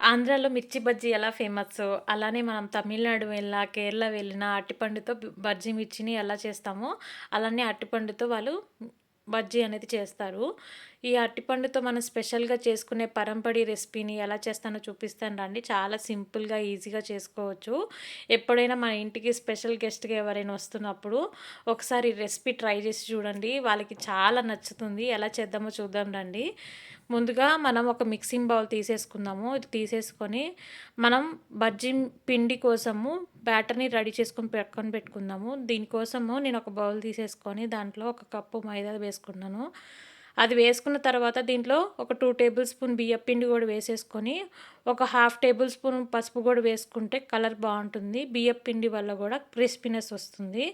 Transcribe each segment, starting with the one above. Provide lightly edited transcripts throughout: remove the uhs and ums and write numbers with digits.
ఆంధ్రాలో మిర్చి బజ్జీ ఎలా ఫేమస్సో, అలానే మనం తమిళనాడు వెళ్ళినా, కేరళ వెళ్ళినా అరటిపండుతో బజ్జీ మిర్చిని ఎలా చేస్తామో, అలానే అరటిపండుతో వాళ్ళు బజ్జీ అనేది చేస్తారు. ఈ అరటిపండుతో మనం స్పెషల్‌గా చేసుకునే పరంపడి రెసిపీని ఎలా చేస్తానో చూపిస్తాను రండి. చాలా సింపుల్‌గా, ఈజీగా చేసుకోవచ్చు. ఎప్పుడైనా మన ఇంటికి స్పెషల్ గెస్ట్‌గా ఎవరైనా వస్తున్నప్పుడు ఒకసారి ఈ రెసిపీ ట్రై చేసి చూడండి. వాళ్ళకి చాలా నచ్చుతుంది. ఎలా చేద్దామో చూద్దాం రండి. ముందుగా మనం ఒక మిక్సింగ్ బౌల్ తీసేసుకుందాము. ఇది తీసేసుకొని మనం బజ్జీ పిండి కోసము బ్యాటర్‌ని రెడీ చేసుకొని పక్కన పెట్టుకుందాము. దీనికోసము నేను ఒక బౌల్ తీసేసుకొని దాంట్లో ఒక కప్పు మైదా వేసుకున్నాను. అది వేసుకున్న తర్వాత దీంట్లో ఒక 2 టేబుల్ స్పూన్ బియ్యపు పిండి కూడా వేసేసుకొని ఒక హాఫ్ టేబుల్ స్పూన్ పసుపు కూడా వేసుకుంటే కలర్ బాగుంటుంది. బియ్యపు పిండి వల్ల కూడా క్రిస్పీనెస్ వస్తుంది.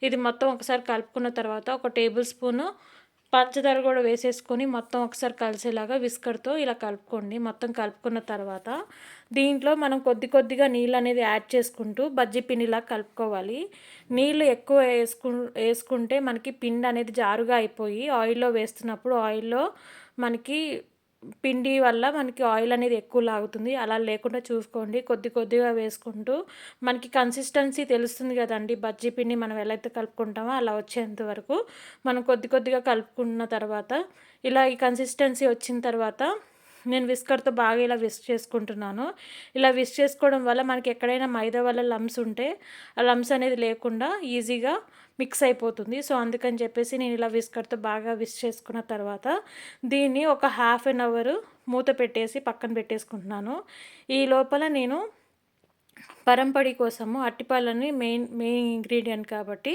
ఇది మొత్తం ఒకసారి కలుపుకున్న తర్వాత ఒక టేబుల్ స్పూను పంచదార కూడా వేసేసుకొని మొత్తం ఒకసారి కలిసేలాగా విస్కర్‌తో ఇలా కలుపుకోండి. మొత్తం కలుపుకున్న తర్వాత దీంట్లో మనం కొద్ది కొద్దిగా నీళ్ళు అనేది యాడ్ చేసుకుంటూ బజ్జీ పిండిలా కలుపుకోవాలి. నీళ్ళు ఎక్కువ వేసుకుంటే మనకి పిండి అనేది జారుగా అయిపోయి ఆయిల్‌లో వేస్తున్నప్పుడు ఆయిల్‌లో మనకి పిండి వల్ల మనకి ఆయిల్ అనేది ఎక్కువ లాగుతుంది. అలా లేకుండా చూసుకోండి. కొద్ది కొద్దిగా వేసుకుంటూ మనకి కన్సిస్టెన్సీ తెలుస్తుంది కదండీ! బజ్జీ పిండి మనం ఎలా అయితే కలుపుకుంటామో అలా వచ్చేంత వరకు మనం కొద్ది కొద్దిగా కలుపుకున్న తర్వాత ఇలా ఈ కన్సిస్టెన్సీ వచ్చిన తర్వాత నేను విస్కర్‌తో బాగా ఇలా విస్క్ చేసుకుంటున్నాను. ఇలా విస్క్ చేసుకోవడం వల్ల మనకి ఎక్కడైనా మైదా వల్ల లమ్స్ ఉంటే ఆ లమ్స్ అనేది లేకుండా ఈజీగా మిక్స్ అయిపోతుంది. సో, అందుకని చెప్పేసి నేను ఇలా విస్కర్‌తో బాగా విస్క్ చేసుకున్న తర్వాత దీన్ని ఒక హాఫ్ అన్ అవర్ మూత పెట్టేసి పక్కన పెట్టేసుకుంటున్నాను. ఈ లోపల నేను పరంపడి కోసము అరటిపళ్ళని మెయిన్ ఇంగ్రీడియంట్ కాబట్టి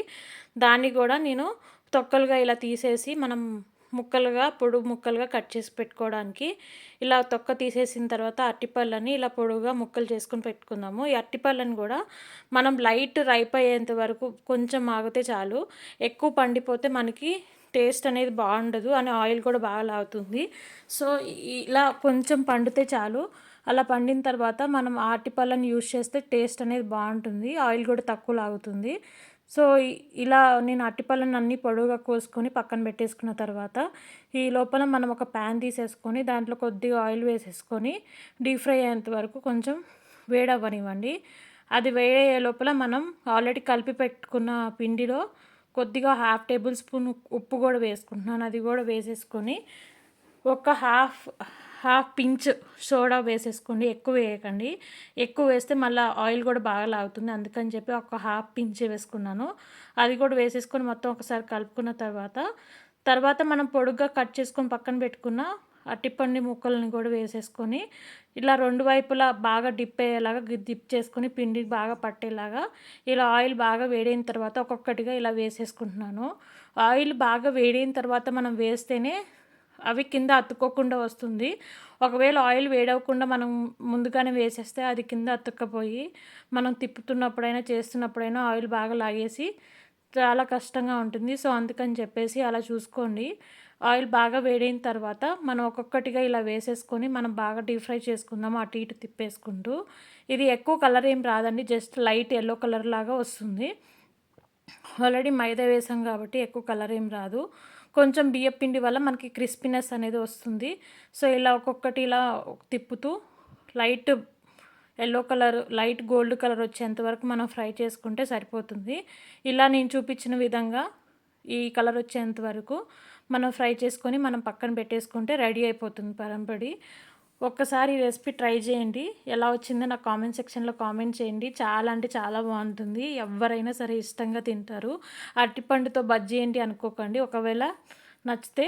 దాన్ని కూడా నేను తొక్కలుగా ఇలా తీసేసి మనం పొడుగు ముక్కలుగా కట్ చేసి పెట్టుకోవడానికి ఇలా తొక్క తీసేసిన తర్వాత అరటిపళ్ళని ఇలా పొడుగుగా ముక్కలు చేసుకొని పెట్టుకుందాము. ఈ అరటిపళ్ళని కూడా మనం లైట్ రైప్ అయ్యేంత వరకు కొంచెం ఆగితే చాలు. ఎక్కువ పండిపోతే మనకి టేస్ట్ అనేది బాగుండదు అని ఆయిల్ కూడా బాగా లాగుతుంది. సో, ఇలా కొంచెం పండితే చాలు. అలా పండిన తర్వాత మనం అరటిపళ్ళని యూజ్ చేస్తే టేస్ట్ అనేది బాగుంటుంది. ఆయిల్ కూడా తక్కువ లాగుతుంది. సో, ఇలా నేను అరటిపళ్ళని అన్నీ పొడవుగా కోసుకొని పక్కన పెట్టేసుకున్న తర్వాత ఈ లోపల మనం ఒక ప్యాన్ తీసేసుకొని దాంట్లో కొద్దిగా ఆయిల్ వేసేసుకొని డీప్ ఫ్రై అయ్యేంత వరకు కొంచెం వేడవ్వనివ్వండి. అది వేడయ్యే లోపల మనం ఆల్రెడీ కలిపి పెట్టుకున్న పిండిలో కొద్దిగా హాఫ్ టేబుల్ స్పూన్ ఉప్పు కూడా వేసుకుంటున్నాను. అది కూడా వేసేసుకొని ఒక హాఫ్ పించ్ సోడా వేసేసుకోండి. ఎక్కువ వేయకండి. ఎక్కువ వేస్తే మళ్ళీ ఆయిల్ కూడా బాగా లాగుతుంది. అందుకని చెప్పి ఒక హాఫ్ పించ్ వేసుకున్నాను. అది కూడా వేసేసుకొని మొత్తం ఒకసారి కలుపుకున్న తర్వాత మనం పొడుగ్గా కట్ చేసుకొని పక్కన పెట్టుకున్న అరటిపండు ముక్కల్ని కూడా వేసేసుకొని ఇలా రెండు వైపులా బాగా డిప్ అయ్యేలాగా డిప్ చేసుకొని పిండి బాగా పట్టేలాగా ఇలా ఆయిల్ బాగా వేడైన తర్వాత ఒక్కొక్కటిగా ఇలా వేసేసుకుంటున్నాను. ఆయిల్ బాగా వేడైన తర్వాత మనం వేస్తేనే అవి కింద అతుక్కోకుండా వస్తుంది. ఒకవేళ ఆయిల్ వేడవకుండా మనం ముందుగానే వేసేస్తే అది కింద అతుక్కపోయి మనం తిప్పుతున్నప్పుడైనా చేస్తున్నప్పుడైనా ఆయిల్ బాగా లాగేసి చాలా కష్టంగా ఉంటుంది. సో, అందుకని చెప్పేసి అలా చూసుకోండి. ఆయిల్ బాగా వేడైన తర్వాత మనం ఒక్కొక్కటిగా ఇలా వేసేసుకొని మనం బాగా డీప్ ఫ్రై చేసుకుందాము అటు ఇటు తిప్పేసుకుంటూ. ఇది ఎక్కువ కలర్ ఏం రాదండి. జస్ట్ లైట్ యెల్లో కలర్ లాగా వస్తుంది. ఆల్రెడీ మైదా వేసాం కాబట్టి ఎక్కువ కలర్ ఏం రాదు. కొంచెం బియ్యపు పిండి వల్ల మనకి క్రిస్పీనెస్ అనేది వస్తుంది. సో, ఇలా ఒక్కొక్కటి ఇలా తిప్పుతూ light yellow colour, light gold colour వచ్చేంత వరకు మనం ఫ్రై చేసుకుంటే సరిపోతుంది. ఇలా నేను చూపించిన విధంగా ఈ కలర్ వచ్చేంత వరకు మనం ఫ్రై చేసుకొని మనం పక్కన పెట్టేసుకుంటే రెడీ అయిపోతుంది పరంపొడి. ఒక్కసారి ఈ రెసిపీ ట్రై చేయండి. ఎలా వచ్చిందో నాకు కామెంట్ సెక్షన్‌లో కామెంట్ చేయండి. చాలా అంటే చాలా బాగుంటుంది. ఎవ్వరైనా సరే ఇష్టంగా తింటారు. అరటిపండుతో బజ్జీ ఏంటి అనుకోకండి. ఒకవేళ నచ్చితే